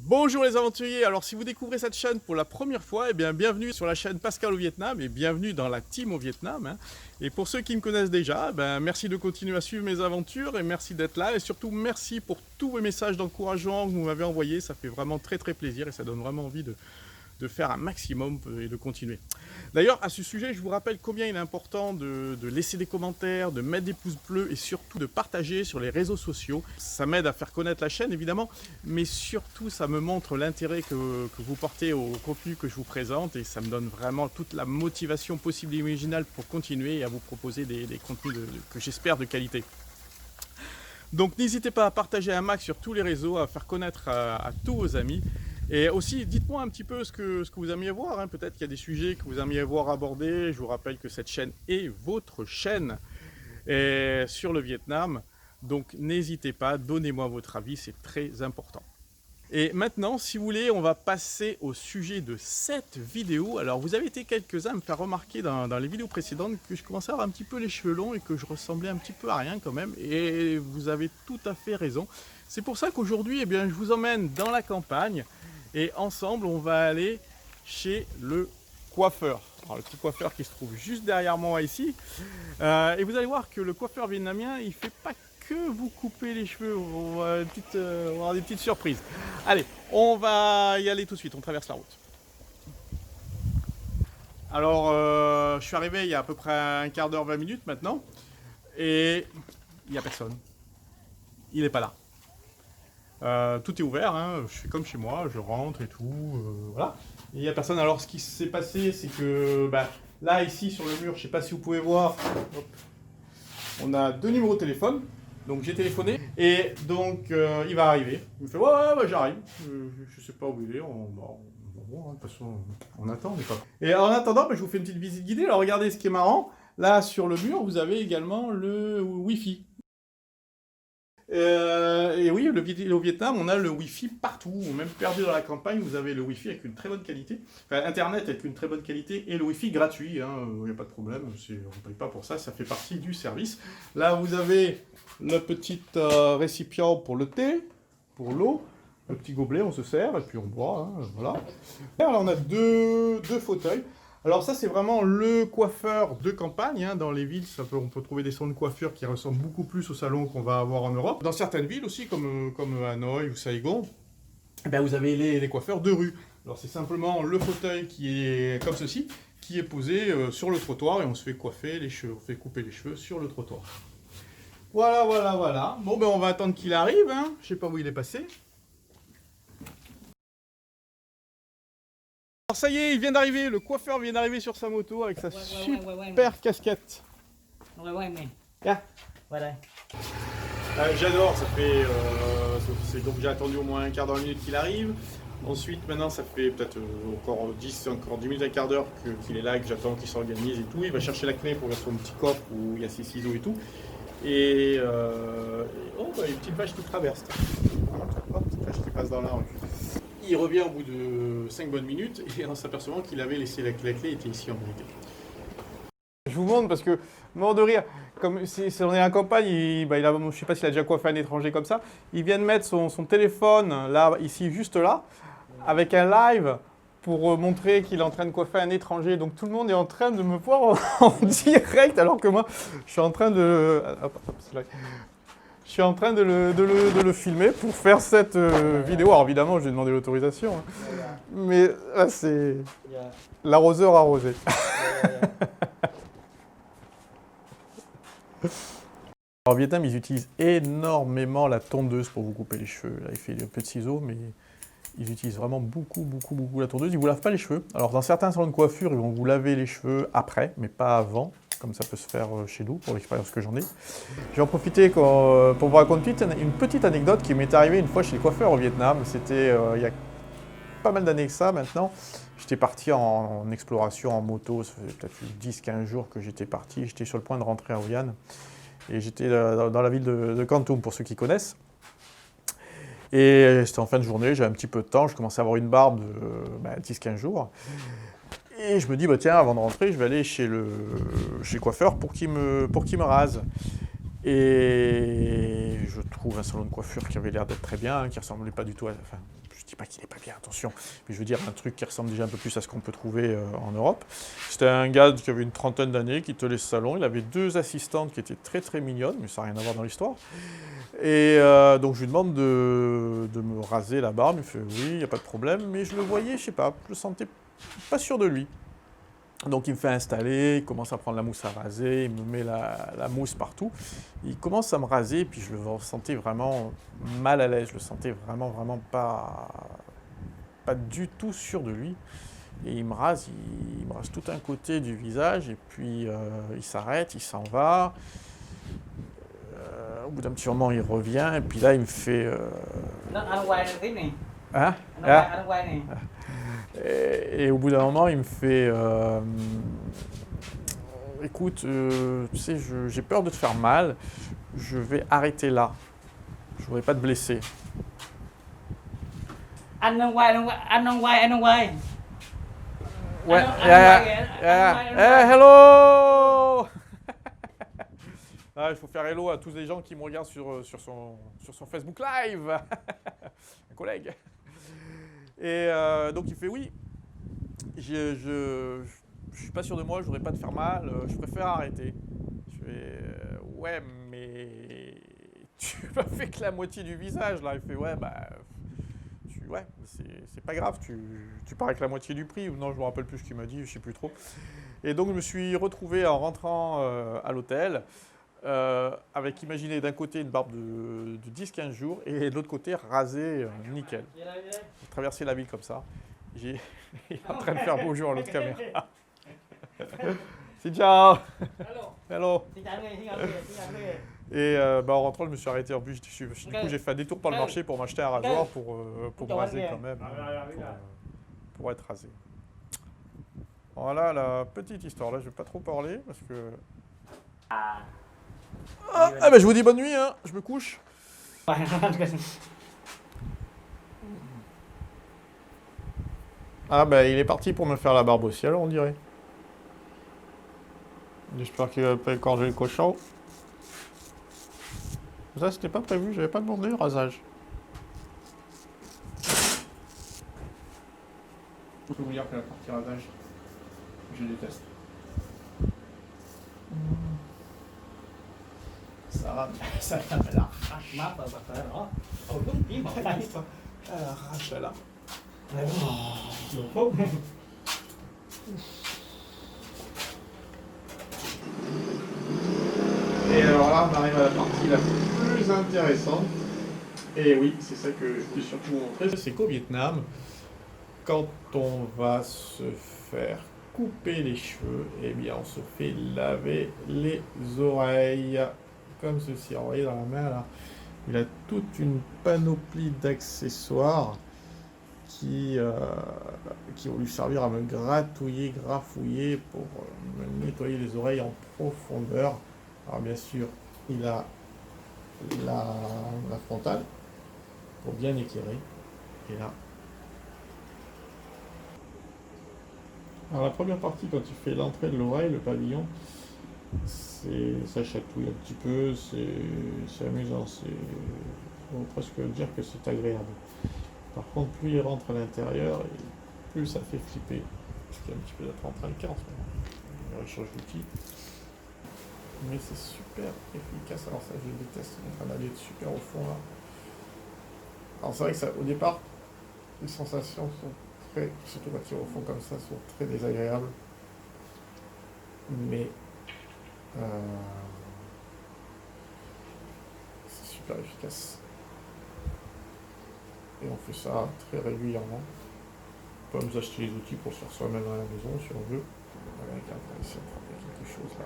Bonjour les aventuriers, alors si vous découvrez cette chaîne pour la première fois, eh bien bienvenue sur la chaîne Pascal au Vietnam et bienvenue dans la team au Vietnam. Et pour ceux qui me connaissent déjà, merci de continuer à suivre mes aventures et merci d'être là et surtout merci pour tous vos messages d'encouragement que vous m'avez envoyés, ça fait vraiment très plaisir et ça donne vraiment envie de faire un maximum et de continuer. D'ailleurs, à ce sujet, je vous rappelle combien il est important de laisser des commentaires, de mettre des pouces bleus et surtout de partager sur les réseaux sociaux. Ça m'aide à faire connaître la chaîne, évidemment, mais surtout, ça me montre l'intérêt que vous portez au contenu que je vous présente et ça me donne vraiment toute la motivation possible et imaginable pour continuer et à vous proposer des contenus que j'espère de qualité. Donc n'hésitez pas à partager un max sur tous les réseaux, à faire connaître à tous vos amis. Et aussi, dites-moi un petit peu ce que vous aimiez voir. Peut-être qu'il y a des sujets que vous aimiez voir abordés. Je vous rappelle que cette chaîne est votre chaîne sur le Vietnam. Donc n'hésitez pas, donnez-moi votre avis, c'est très important. Et maintenant, si vous voulez, on va passer au sujet de cette vidéo. Alors, vous avez été quelques-uns à me faire remarquer dans les vidéos précédentes que je commençais à avoir un petit peu les cheveux longs et que je ressemblais un petit peu à rien quand même. Et vous avez tout à fait raison. C'est pour ça qu'aujourd'hui, je vous emmène dans la campagne et ensemble, on va aller chez le coiffeur. Alors, le petit coiffeur qui se trouve juste derrière moi ici. Et vous allez voir que le coiffeur vietnamien, il ne fait pas que vous couper les cheveux, on va avoir des petites surprises. Allez, on va y aller tout de suite, on traverse la route. Alors, je suis arrivé il y a à peu près un quart d'heure, 20 minutes maintenant, et il n'y a personne. Il n'est pas là. Tout est ouvert, je fais comme chez moi, je rentre et tout, voilà. Et il n'y a personne. Alors, ce qui s'est passé, c'est que là, ici, sur le mur, je ne sais pas si vous pouvez voir, hop, on a 2 numéros de téléphone. Donc j'ai téléphoné et donc il va arriver. Il me fait ouais j'arrive. Je sais pas où il est. On va voir, de toute façon on attend. Mais pas. Et en attendant, je vous fais une petite visite guidée. Alors regardez ce qui est marrant. Là sur le mur, vous avez également le Wi-Fi. Et oui, au Vietnam, on a le Wi-Fi partout. Même perdu dans la campagne, vous avez le Wi-Fi avec une très bonne qualité. Enfin, Internet avec une très bonne qualité et le Wi-Fi gratuit. Il n'y a pas de problème. On ne paye pas pour ça. Ça fait partie du service. Là, vous avez le petit récipient pour le thé, pour l'eau. Le petit gobelet, on se sert et puis on boit. Voilà. Alors, on a deux fauteuils. Alors ça, c'est vraiment le coiffeur de campagne. Dans les villes, on peut trouver des salons de coiffure qui ressemblent beaucoup plus au salon qu'on va avoir en Europe. Dans certaines villes aussi, comme Hanoï ou Saigon, vous avez les coiffeurs de rue. Alors c'est simplement le fauteuil qui est comme ceci, qui est posé sur le trottoir et on se fait coiffer les cheveux, on fait couper les cheveux sur le trottoir. Voilà. Bon, on va attendre qu'il arrive. Je sais pas où il est passé. Alors ça y est, il vient d'arriver, le coiffeur vient d'arriver sur sa moto avec sa super casquette. Ouais, mais. Yeah. Voilà. J'adore, donc j'ai attendu au moins un quart d'heure, une minute qu'il arrive. Ensuite, maintenant, ça fait peut-être encore 10 minutes, un quart d'heure qu'il est là, que j'attends qu'il s'organise et tout. Il va chercher la clé pour son petit coffre où il y a ses ciseaux et tout. Et il y a une petite vache qui traverse. Une petite vache qui passe dans la rue. Il revient au bout de 5 bonnes minutes et en s'apercevant qu'il avait laissé la clé était ici en vérité. Je vous montre parce que, mort de rire, comme si on est en campagne, je ne sais pas s'il a déjà coiffé un étranger comme ça, il vient de mettre son téléphone là, ici, juste là, avec un live pour montrer qu'il est en train de coiffer un étranger. Donc tout le monde est en train de me voir en direct alors que moi, je suis en train de... Je suis en train de le filmer pour faire cette vidéo. Alors évidemment, j'ai demandé l'autorisation. Mais là, c'est l'arroseur arrosé. Alors, au Vietnam, ils utilisent énormément la tondeuse pour vous couper les cheveux. Là, il fait un peu de ciseaux, mais ils utilisent vraiment beaucoup la tondeuse. Ils ne vous lavent pas les cheveux. Alors, dans certains salons de coiffure, ils vont vous laver les cheveux après, mais pas avant, comme ça peut se faire chez nous, pour l'expérience que j'en ai. Je vais en profiter pour vous raconter une petite anecdote qui m'est arrivée une fois chez les coiffeurs au Vietnam. C'était il y a pas mal d'années que ça maintenant. J'étais parti en exploration en moto, ça faisait peut-être 10-15 jours que j'étais parti. J'étais sur le point de rentrer à Hoi An. Et j'étais dans la ville de Kon Tum, pour ceux qui connaissent. Et c'était en fin de journée, j'avais un petit peu de temps, je commençais à avoir une barbe de 10-15 jours. Et je me dis, tiens, avant de rentrer, je vais aller chez le coiffeur pour qu'il me rase. Et je trouve un salon de coiffure qui avait l'air d'être très bien, qui ressemblait pas du tout à... Enfin, je dis pas qu'il est pas bien, attention, mais je veux dire un truc qui ressemble déjà un peu plus à ce qu'on peut trouver en Europe. C'était un gars qui avait une trentaine d'années, qui tenait ce salon. Il avait 2 assistantes qui étaient très très mignonnes, mais ça n'a rien à voir dans l'histoire. Et donc je lui demande de me raser la barbe. Il me fait oui, il n'y a pas de problème, mais je le voyais, je sais pas, je le sentais pas sûr de lui. Donc il me fait installer, il commence à prendre la mousse à raser, il me met la mousse partout. Il commence à me raser, puis je le sentais vraiment mal à l'aise, je le sentais vraiment pas du tout sûr de lui. Et il me rase tout un côté du visage, et puis il s'arrête, il s'en va. Au bout d'un petit moment, il revient, et puis là, il me fait... Hein? Ah. Et au bout d'un moment, il me fait écoute, tu sais, j'ai peur de te faire mal, je vais arrêter là. Je voudrais pas te blesser. Ouais, hello. Ah, il faut faire hello à tous les gens qui me regardent sur son Facebook Live. Un collègue. Et donc il fait oui, je suis pas sûr de moi, je voudrais pas te faire mal, je préfère arrêter. Je fais ouais, mais tu m'as fait que la moitié du visage là. Il fait ouais, bah ouais, c'est pas grave, tu pars avec la moitié du prix. Ou non, je me rappelle plus ce qu'il m'a dit, je sais plus trop. Et donc je me suis retrouvé en rentrant à l'hôtel avec, imaginez, d'un côté une barbe de 10-15 jours et de l'autre côté rasé nickel. J'ai traversé la ville comme ça. Il est en train de faire bonjour à l'autre caméra. C'est ciao. Hello. Et en rentrant, je me suis arrêté en bus. Du coup, j'ai fait un détour par le marché pour m'acheter un rasoir pour me raser quand même, pour être rasé. Voilà la petite histoire. Là, je vais pas trop parler parce que... Ah ben je vous dis bonne nuit, hein. Je me couche. Ah ben il est parti pour me faire la barbe aussi, alors on dirait. J'espère qu'il va pas écorger le cochon. Ça c'était pas prévu, j'avais pas demandé le rasage. Je peux vous dire que la partie rasage, je déteste. Ça elle arrache. Elle arrache là. Et alors là, on arrive à la partie la plus intéressante. Et oui, c'est ça que je voulais surtout vous montrer. C'est qu'au Vietnam, quand on va se faire couper les cheveux, eh bien on se fait laver les oreilles. Comme ceci. Alors, vous voyez dans la main là, il a toute une panoplie d'accessoires qui vont lui servir à me gratouiller, grafouiller pour me nettoyer les oreilles en profondeur. Alors bien sûr, il a la frontale pour bien éclairer. Et là. Alors la première partie, quand tu fais l'entrée de l'oreille, le pavillon, ça chatouille un petit peu, c'est amusant, on peut presque dire que c'est agréable. Par contre, plus il rentre à l'intérieur, plus ça fait flipper. Parce qu'il y a un petit peu d'apprendre le cas en ce moment. Il change d'outil. Mais c'est super efficace. Alors ça, je déteste. On va aller super au fond là. Alors c'est vrai que ça, au départ, les sensations sont très, surtout quand tu vas au fond comme ça, sont très désagréables. Mais c'est super efficace. Et on fait ça très régulièrement. On peut nous acheter les outils pour se faire soi-même à la maison si on veut. Regarde, ici il y a quelque chose là.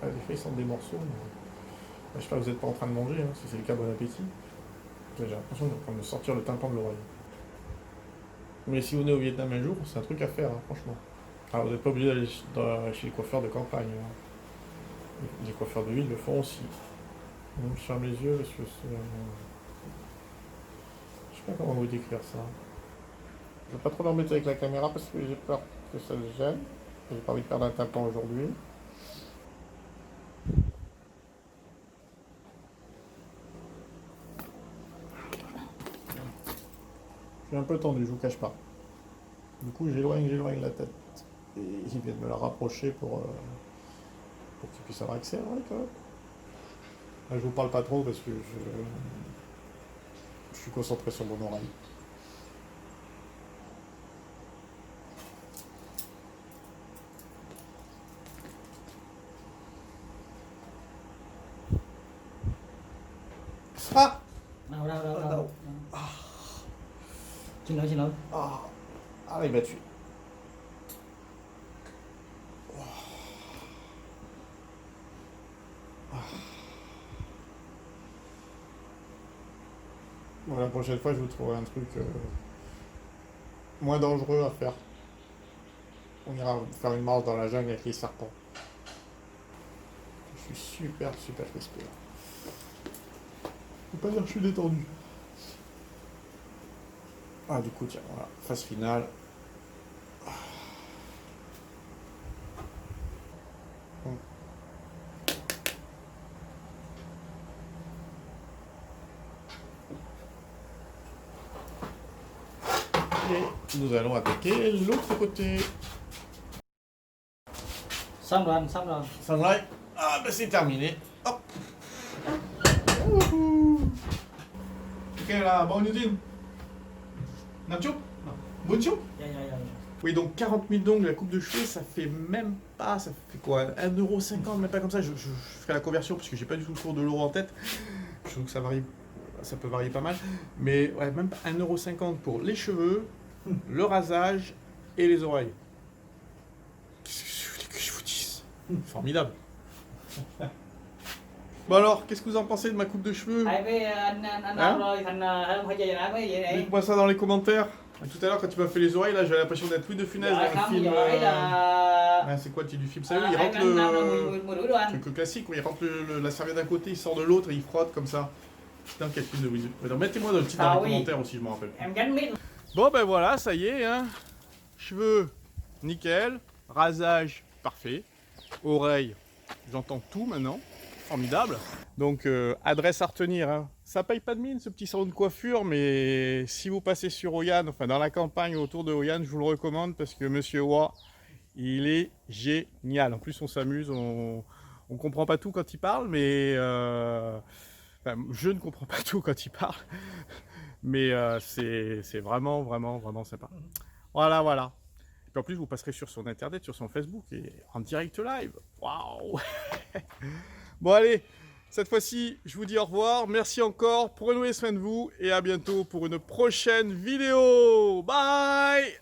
Ah, des fois ils sentent des morceaux. Mais... je sais pas, vous n'êtes pas en train de manger, hein, si c'est le cas, bon appétit. J'ai l'impression de prendre de sortir le tympan de l'oreille. Mais si vous venez au Vietnam un jour, c'est un truc à faire, hein, franchement. Alors vous n'êtes pas obligé d'aller chez les coiffeurs de campagne. Hein. Les coiffeurs de ville le font aussi. Donc je ferme les yeux parce que c'est... je sais pas comment vous décrire ça. Je ne vais pas trop l'embêter avec la caméra parce que j'ai peur que ça le gêne. J'ai pas envie de perdre un tympan aujourd'hui. suis un peu tendu, je vous cache pas. Du coup, j'éloigne la tête. Et il vient de me la rapprocher pour qu'il puisse avoir accès à l'oreille quand même. Là, je vous parle pas trop parce que je suis concentré sur mon oreille. Ah! Đâu đâu đâu Ở đâu. đâu? Xin lỗi. Ah, ah, il m'a tué. Bon, la prochaine fois, je vous trouverai un truc moins dangereux à faire. On ira faire une marche dans la jungle avec les serpents. Je suis super crispé là. Je peux pas dire que je suis détendu. Ah, du coup, tiens, voilà, phase finale. Bon. Et nous allons attaquer l'autre côté. Xong rồi anh, xong rồi. Sunlight. Ah, bah c'est terminé. Hop. Wouhou. Ok, là, bon, Nudine. Nacho? Bonjour. Dạ. Oui, donc 40 000 d'ongles, la coupe de cheveux, ça fait même pas, ça fait quoi, 1,50 €, même pas comme ça, je ferai la conversion parce que j'ai pas du tout le cours de l'euro en tête. Je trouve que ça varie, ça peut varier pas mal. Mais ouais, même pas 1,50 € pour les cheveux, le rasage et les oreilles. Qu'est-ce que vous voulez que je vous dise? Formidable. Bon alors, qu'est-ce que vous en pensez de ma coupe de cheveux? Ai với anh Hả? đâu rồi thành phải về lại mới vậy này. Dites-moi ça dans les commentaires. Tout à l'heure, quand tu m'as fait les oreilles, là, j'avais l'impression d'être Louis de Funès Rồi dans le không film. giờ ấy là Ah, c'est quoi le titre du film? Ça, il anh rentre anh năm là le 10 rưỡi đô anh. truc classique où il rentre la serviette d'un côté, il sort de l'autre et il frotte comme ça. Putain, quel film de Louis de... Mettez-moi dans le titre Ah dans les oui. commentaires aussi, je m'en rappelle. Em gánh miết. Bon, ben voilà, ça y est, hein. Cheveux, nickel. Rasage, parfait. Oreilles, j'entends tout maintenant. Formidable. Donc, adresse à retenir, hein. Ça paye pas de mine, ce petit salon de coiffure, mais si vous passez sur Oyan, enfin dans la campagne autour de Oyan, je vous le recommande parce que Monsieur Wa, il est génial. En plus, on s'amuse, on comprend pas tout quand il parle, mais enfin, je ne comprends pas tout quand il parle, mais c'est vraiment sympa. Voilà. Et puis en plus, vous passerez sur son internet, sur son Facebook et en direct live. Waouh. Bon allez, cette fois-ci, je vous dis au revoir. Merci encore, prenez soin de vous et à bientôt pour une prochaine vidéo. Bye.